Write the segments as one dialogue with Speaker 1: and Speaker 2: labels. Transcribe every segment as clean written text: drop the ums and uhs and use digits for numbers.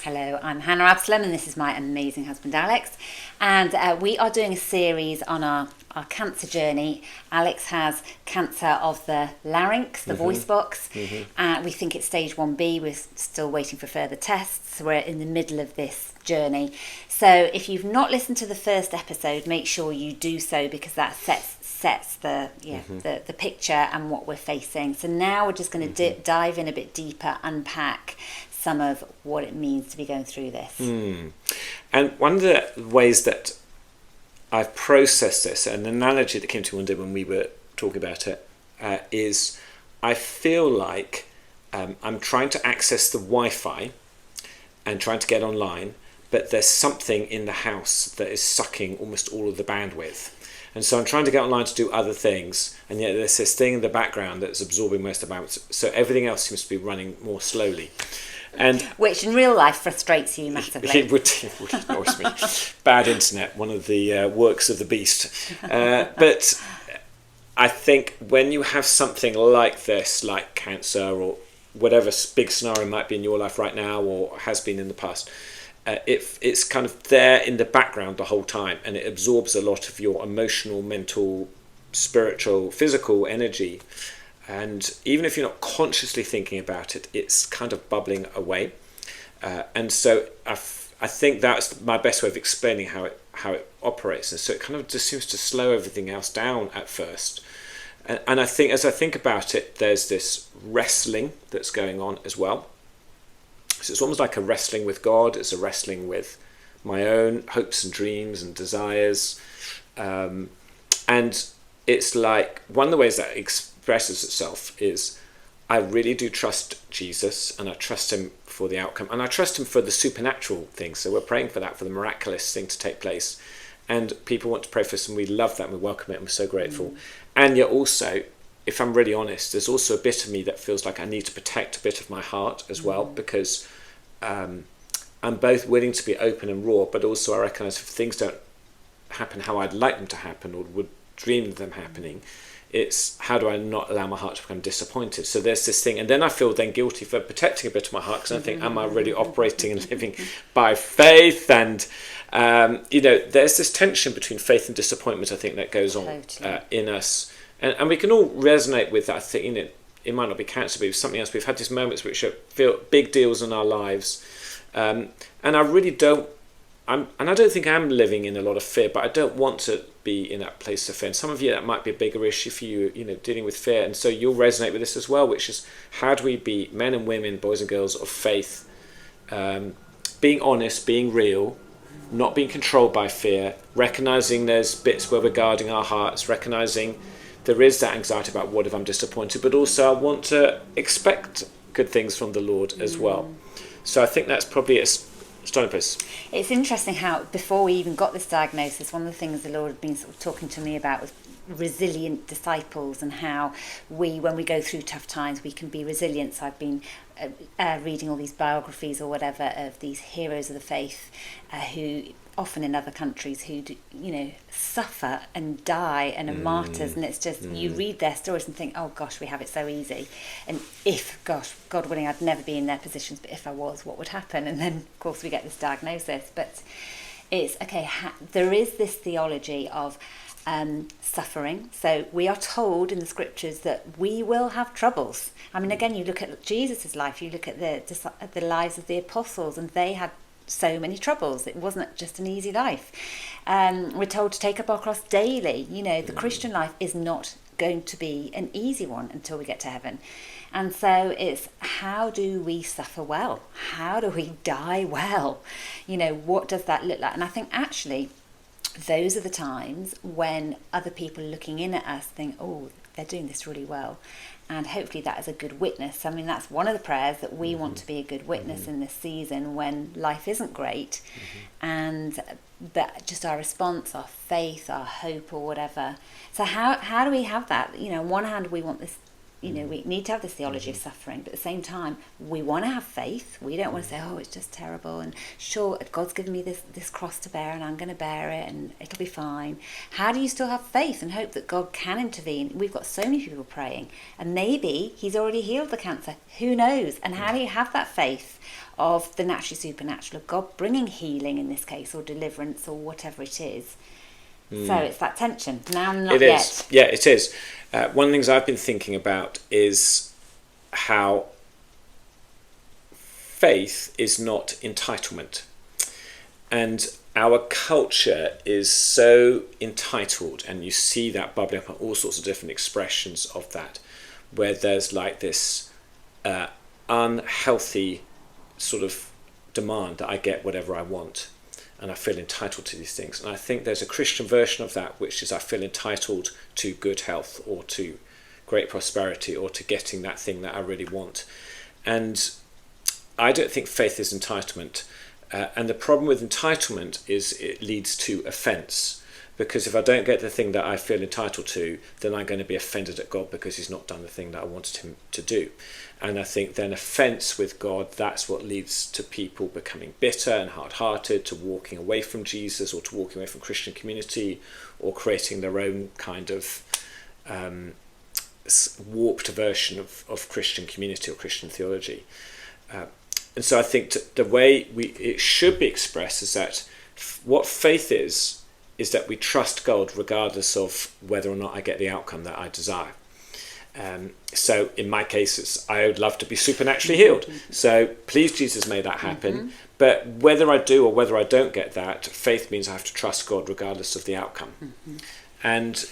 Speaker 1: Hello, I'm Hannah Absalom and this is my amazing husband Alex, and we are doing a series on our cancer journey. Alex has cancer of the larynx, the voice box. We think it's stage 1B. We're still waiting for further tests. We're in the middle of this journey. So if you've not listened to the first episode, make sure you do so, because that sets the picture and what we're facing. So now we're just going to dive in a bit deeper, unpack some of what it means to be going through this.
Speaker 2: And one of the ways that I've processed this, an analogy that came to mind when we were talking about it, is I feel like I'm trying to access the Wi-Fi and trying to get online, but there's something in the house that is sucking almost all of the bandwidth. And so I'm trying to get online to do other things, and yet there's this thing in the background that's absorbing most of the bandwidth. So everything else seems to be running more slowly. And
Speaker 1: which in real life frustrates you massively.
Speaker 2: It would annoy me. Bad internet, one of the works of the beast. But I think when you have something like this, like cancer or whatever big scenario might be in your life right now or has been in the past, it's kind of there in the background the whole time, and it absorbs a lot of your emotional, mental, spiritual, physical energy. And even if you're not consciously thinking about it, it's kind of bubbling away. And so I think that's my best way of explaining how it operates. And so it kind of just seems to slow everything else down at first. And I think as I think about it, there's this wrestling that's going on as well. So it's almost like a wrestling with God. It's a wrestling with my own hopes and dreams and desires. And it's like one of the ways that expresses itself is I really do trust Jesus, and I trust him for the outcome, and I trust him for the supernatural things. So we're praying for that, for the miraculous thing to take place, and people want to pray for us, and we love that and we welcome it and we're so grateful. And yet also, if I'm really honest, there's also a bit of me that feels like I need to protect a bit of my heart as well, because I'm both willing to be open and raw, but also I recognise if things don't happen how I'd like them to happen or would dream of them happening, it's how do I not allow my heart to become disappointed? So there's this thing, and then I feel then guilty for protecting a bit of my heart, because I think, am I really operating and living by faith? And there's this tension between faith and disappointment, I think, that goes on in us, and we can all resonate with that. I think it might not be cancer, but it's something else. We've had these moments which feel big deals in our lives, and I really don't. I don't think I'm living in a lot of fear, but I don't want to be in that place of fear. And some of you, that might be a bigger issue for you, dealing with fear. And so you'll resonate with this as well, which is how do we be men and women, boys and girls of faith, being honest, being real, not being controlled by fear, recognizing there's bits where we're guarding our hearts, recognizing there is that anxiety about what if I'm disappointed, but also I want to expect good things from the Lord as well. So I think that's probably a starting place.
Speaker 1: It's interesting how before we even got this diagnosis, one of the things the Lord had been sort of talking to me about was resilient disciples, and how when we go through tough times, we can be resilient. So I've been reading all these biographies or whatever of these heroes of the faith who often in other countries who suffer and die and are martyrs, and it's just you read their stories and think, oh gosh, we have it so easy, and God willing, I'd never be in their positions, but if I was, what would happen? And then of course we get this diagnosis. But it's okay, there is this theology of suffering. So we are told in the scriptures that we will have troubles. I mean, again, you look at Jesus's life, you look at the lives of the apostles, and they had so many troubles. It wasn't just an easy life. We're told to take up our cross daily. The Christian life is not going to be an easy one until we get to heaven. And so it's, how do we suffer well? How do we die well? What does that look like? And I think actually those are the times when other people looking in at us think, oh, they're doing this really well. And hopefully that is a good witness. I mean, that's one of the prayers, that we want to be a good witness in this season when life isn't great. And that just our response, our faith, our hope or whatever. So how do we have that? On one hand, we want this we need to have this theology of suffering, but at the same time, we want to have faith. We don't want to say, oh, it's just terrible, and sure, God's given me this cross to bear, and I'm going to bear it, and it'll be fine. How do you still have faith and hope that God can intervene? We've got so many people praying, and maybe he's already healed the cancer. Who knows? And how do you have that faith of the naturally supernatural, of God bringing healing in this case, or deliverance, or whatever it is? So it's that tension. Now, not
Speaker 2: It
Speaker 1: yet.
Speaker 2: is. Yeah, it is. One of the things I've been thinking about is how faith is not entitlement. And our culture is so entitled, and you see that bubbling up in all sorts of different expressions of that, where there's like this unhealthy sort of demand that I get whatever I want, and I feel entitled to these things. And I think there's a Christian version of that, which is I feel entitled to good health, or to great prosperity, or to getting that thing that I really want. And I don't think faith is entitlement. And the problem with entitlement is it leads to offence. Because if I don't get the thing that I feel entitled to, then I'm going to be offended at God because he's not done the thing that I wanted him to do. And I think then offence with God, that's what leads to people becoming bitter and hard-hearted, to walking away from Jesus, or to walking away from Christian community, or creating their own kind of warped version of Christian community or Christian theology. And so I think the way it should be expressed is that what faith is that we trust God regardless of whether or not I get the outcome that I desire. So in my case, I would love to be supernaturally healed. So please, Jesus, may that happen. But whether I do or whether I don't get that, faith means I have to trust God regardless of the outcome. And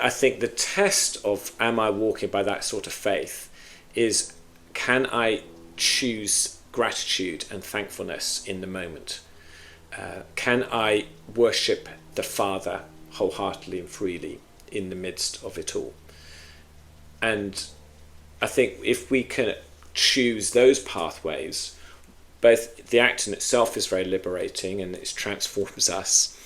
Speaker 2: I think the test of am I walking by that sort of faith is, can I choose gratitude and thankfulness in the moment? Can I worship the Father wholeheartedly and freely in the midst of it all? And I think if we can choose those pathways, both the act in itself is very liberating and it transforms us,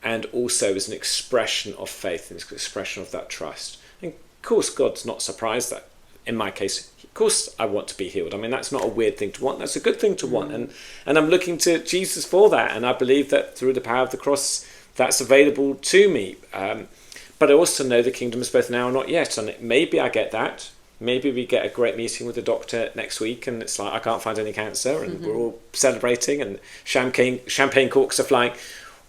Speaker 2: and also is an expression of faith and an expression of that trust. And of course, God's not surprised that, in my case, of course I want to be healed. I mean, that's not a weird thing to want. That's a good thing to want. And I'm looking to Jesus for that. And I believe that through the power of the cross, that's available to me. But I also know the kingdom is both now and not yet. And maybe I get that. Maybe we get a great meeting with the doctor next week and it's like, I can't find any cancer, and we're all celebrating and champagne corks are flying.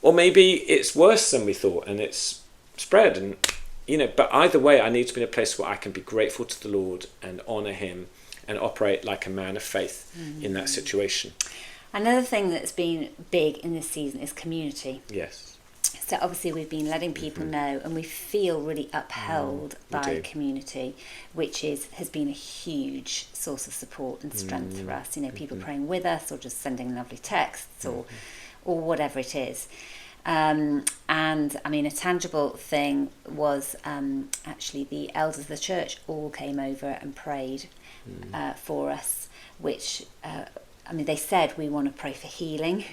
Speaker 2: Or maybe it's worse than we thought and it's spread. And but either way, I need to be in a place where I can be grateful to the Lord and honour him and operate like a man of faith in that situation.
Speaker 1: Another thing that's been big in this season is community.
Speaker 2: Yes.
Speaker 1: So obviously we've been letting people know, and we feel really upheld by community, which has been a huge source of support and strength for us. People praying with us, or just sending lovely texts, or whatever it is. And I mean, a tangible thing was actually the elders of the church all came over and prayed for us, which they said, we want to pray for healing,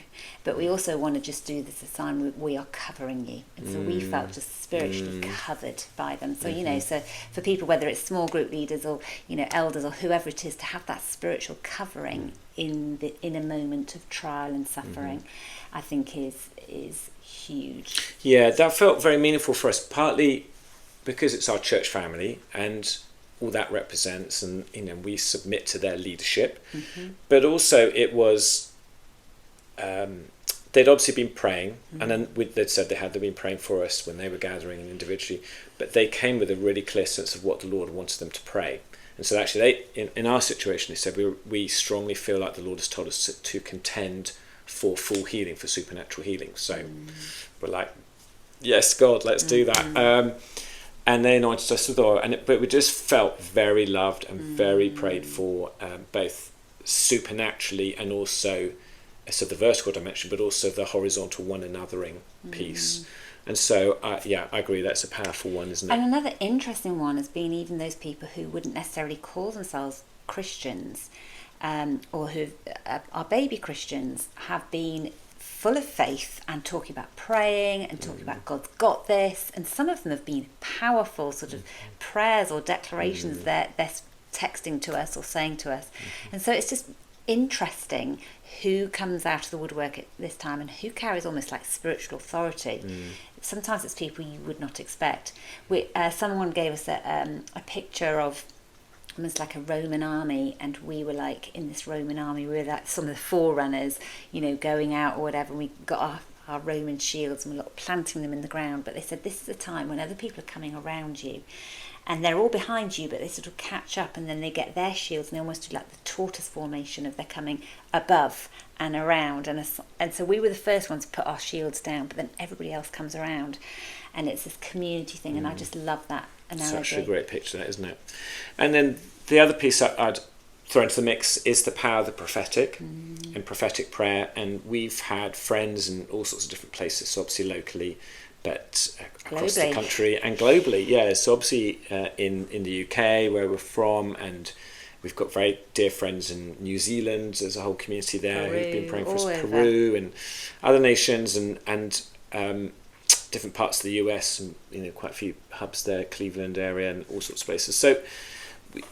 Speaker 1: but we also want to just do this as a sign we are covering you. And so we felt just spiritually covered by them. So, so for people, whether it's small group leaders or, elders or whoever it is, to have that spiritual covering in a moment of trial and suffering, I think is huge.
Speaker 2: Yeah, that felt very meaningful for us, partly because it's our church family and all that represents, and we submit to their leadership, but also it was they'd obviously been praying, and then they'd said they'd been praying for us when they were gathering and individually, but they came with a really clear sense of what the Lord wanted them to pray. And so actually in our situation, they said we strongly feel like the Lord has told us to contend for full healing, for supernatural healing. So we're like, yes, God, let's do that. And they anointed us with oil, but we just felt very loved and very prayed for, both supernaturally and also, so the vertical dimension, but also the horizontal one anothering piece. And so, I agree, that's a powerful one, isn't it?
Speaker 1: And another interesting one has been even those people who wouldn't necessarily call themselves Christians, or who are baby Christians, have been full of faith and talking about praying and talking about God's got this, and some of them have been powerful sort of prayers or declarations that they're texting to us or saying to us. And so it's just interesting who comes out of the woodwork at this time and who carries almost like spiritual authority. Sometimes it's people you would not expect. Someone gave us a picture of almost like a Roman army, and we were like in this Roman army, we were like some of the forerunners, going out or whatever, and we got our Roman shields and we were planting them in the ground. But they said this is a time when other people are coming around you and they're all behind you, but they sort of catch up, and then they get their shields and they almost do like the tortoise formation of they're coming above and around, and so we were the first ones to put our shields down, but then everybody else comes around, and it's this community thing. And I just love that analogy.
Speaker 2: Such a great picture, that, isn't it? And then the other piece I'd throw into the mix is the power of the prophetic and prophetic prayer. And we've had friends in all sorts of different places, so obviously locally, but across the country and globally. Yeah, so obviously in the UK where we're from, and we've got very dear friends in New Zealand. There's a whole community there who've been praying for us, Peru and other nations, and different parts of the US, and quite a few hubs there, Cleveland area and all sorts of places. So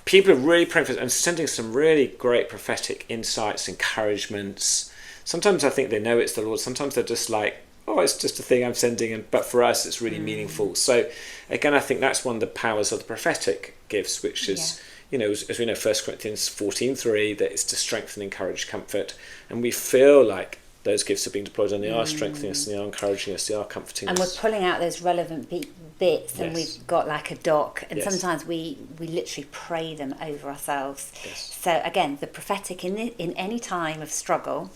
Speaker 2: people are really praying for us and sending some really great prophetic insights, encouragements. Sometimes I think they know it's the Lord. Sometimes they're just like, oh, it's just a thing I'm sending, but for us it's really meaningful. So again, I think that's one of the powers of the prophetic gifts, which is, as we know, 1 Corinthians 14:3, that it's to strengthen, encourage, comfort. And we feel like those gifts are being deployed, and they are strengthening us, and they are encouraging us, they are comforting us.
Speaker 1: And we're pulling out those relevant bits, and we've got like a doc, and sometimes we literally pray them over ourselves. So again, the prophetic in any time of struggle,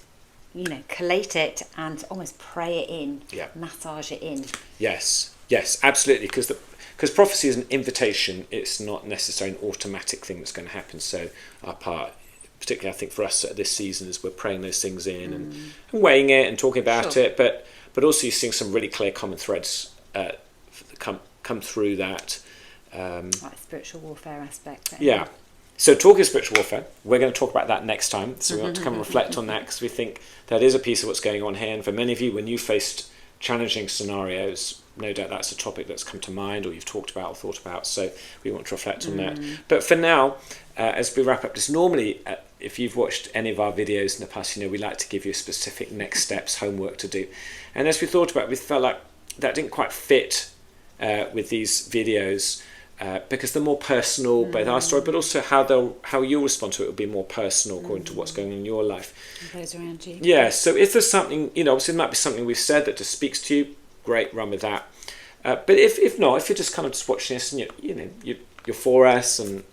Speaker 1: collate it and almost pray it in, massage it in. Yes, absolutely, because prophecy is an invitation. It's not necessarily an automatic thing that's going to happen. So our part, particularly I think for us at this season, is we're praying those things in and weighing it and talking about it, but also you're seeing some really clear common threads come through that. Like spiritual warfare aspect.
Speaker 2: Yeah. So talking spiritual warfare, we're going to talk about that next time. So we want to come and reflect on that, because we think that is a piece of what's going on here. And for many of you, when you faced challenging scenarios, no doubt that's a topic that's come to mind, or you've talked about or thought about. So we want to reflect on that. But for now, as we wrap up this, normally if you've watched any of our videos in the past, we like to give you specific next steps, homework to do. And as we thought about it, we felt like that didn't quite fit with these videos, because they're more personal, both our story, but also how you'll respond to it will be more personal according to what's going on in your life.
Speaker 1: And those around you.
Speaker 2: Yeah, so if there's something, obviously it might be something we've said that just speaks to you, great, run with that. But if not, if you're just kind of just watching this and you're for us and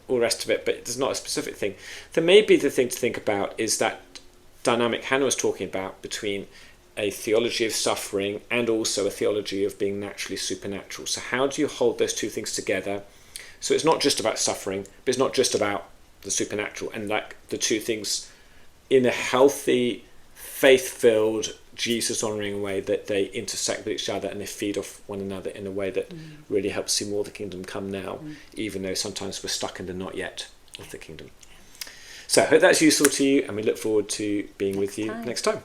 Speaker 2: all the rest of it, but there's not a specific thing, then maybe the thing to think about is that dynamic Hannah was talking about between a theology of suffering and also a theology of being naturally supernatural. So how do you hold those two things together? So it's not just about suffering, but it's not just about the supernatural, and like the two things in a healthy, faith-filled, Jesus-honouring way, that they intersect with each other and they feed off one another in a way that really helps see more of the kingdom come now, even though sometimes we're stuck in the not yet of the kingdom. So I hope that's useful to you, and we look forward to being with you next time.